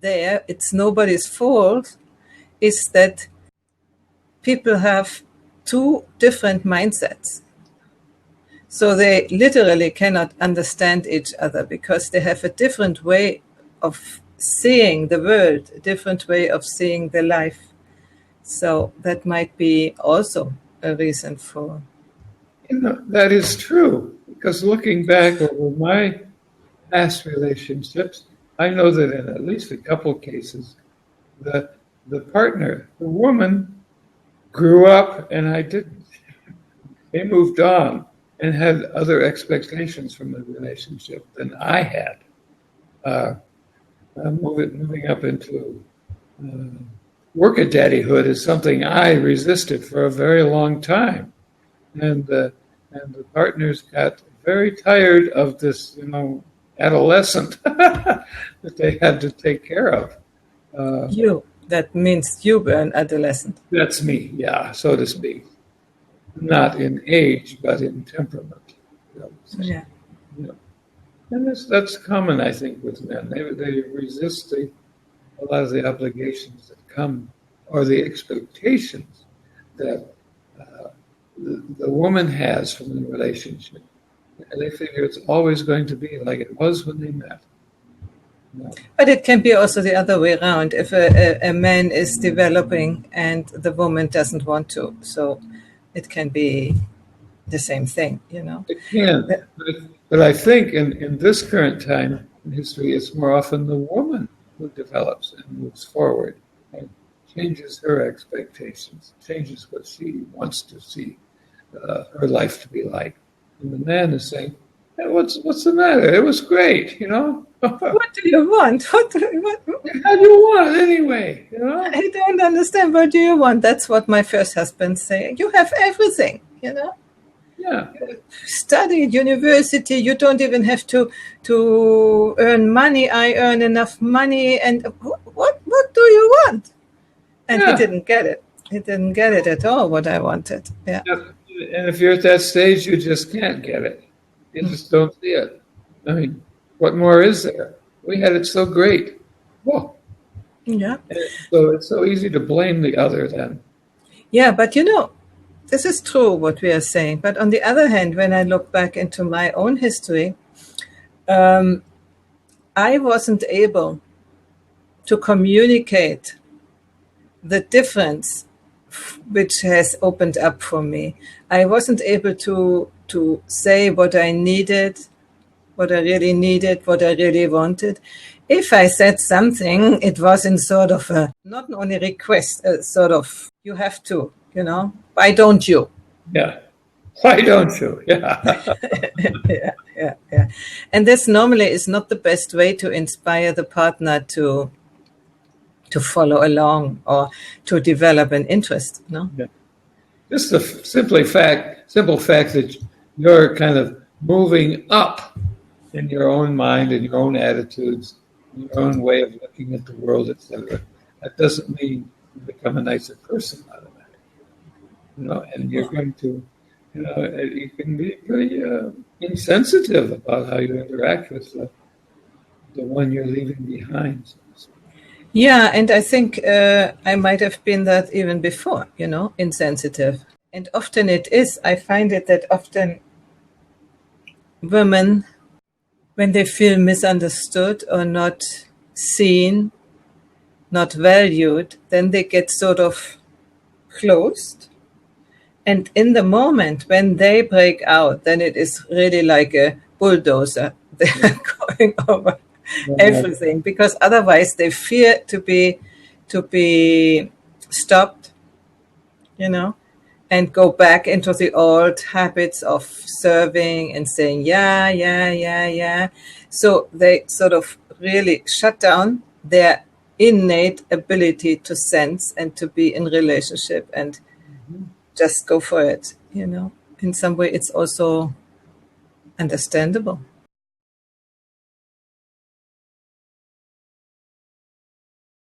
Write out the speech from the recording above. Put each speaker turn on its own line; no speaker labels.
there, it's nobody's fault, is that people have two different mindsets. So they literally cannot understand each other because they have a different way of seeing the world, a different way of seeing their life. So that might be also a reason for...
That is true, because looking back over my past relationships, I know that in at least a couple cases, the partner, the woman, grew up and I didn't. They moved on and had other expectations from the relationship than I had. Moving up into work-a-daddyhood is something I resisted for a very long time. And the partners got very tired of this, adolescent that they had to take care of.
That means you were an adolescent.
That's me, yeah, so to speak. Not in age, but in temperament.
Yeah.
And that's common, I think, with men. They resist a lot of the obligations that come, or the expectations that the woman has from the relationship. And they figure it's always going to be like it was when they met.
But it can be also the other way around. If a man is developing and the woman doesn't want to, so it can be the same thing,
It can, but I think in this current time in history, it's more often the woman who develops and moves forward and changes her expectations, changes what she wants to see her life to be like. And the man is saying, hey, what's the matter? It was great,
What do you want? What?
How do you want it anyway?
I don't understand. What do you want? That's what my first husband said. You have everything,
Yeah.
You studied university. You don't even have to earn money. I earn enough money. And what do you want? And he didn't get it. He didn't get it at all, what I wanted. Yeah.
And if you're at that stage, you just can't get it. You just don't see it. I mean, what more is there? We had it so great. Whoa.
Yeah.
So it's so easy to blame the other then.
Yeah, but this is true what we are saying. But on the other hand, when I look back into my own history, I wasn't able to communicate the difference which has opened up for me. I wasn't able to say what I needed, what I really needed, what I really wanted. If I said something, it was in sort of a, not only request, sort of, you have to, why don't you?
Yeah. Why don't you? Yeah.
Yeah. And this normally is not the best way to inspire the partner to follow along or to develop an interest, no?
Yeah. Just the simple fact that you're kind of moving up in your own mind and your own attitudes, your own way of looking at the world, etc. That doesn't mean you become a nicer person automatically. And you're going to, you can be pretty insensitive about how you interact with the one you're leaving behind.
Yeah, and I think I might have been that even before, insensitive. And often it is. I find it that often women, when they feel misunderstood or not seen, not valued, then they get sort of closed. And in the moment when they break out, then it is really like a bulldozer. They are going over everything, because otherwise they fear to be stopped, and go back into the old habits of serving and saying yeah. So they sort of really shut down their innate ability to sense and to be in relationship and just go for it. In some way it's also understandable.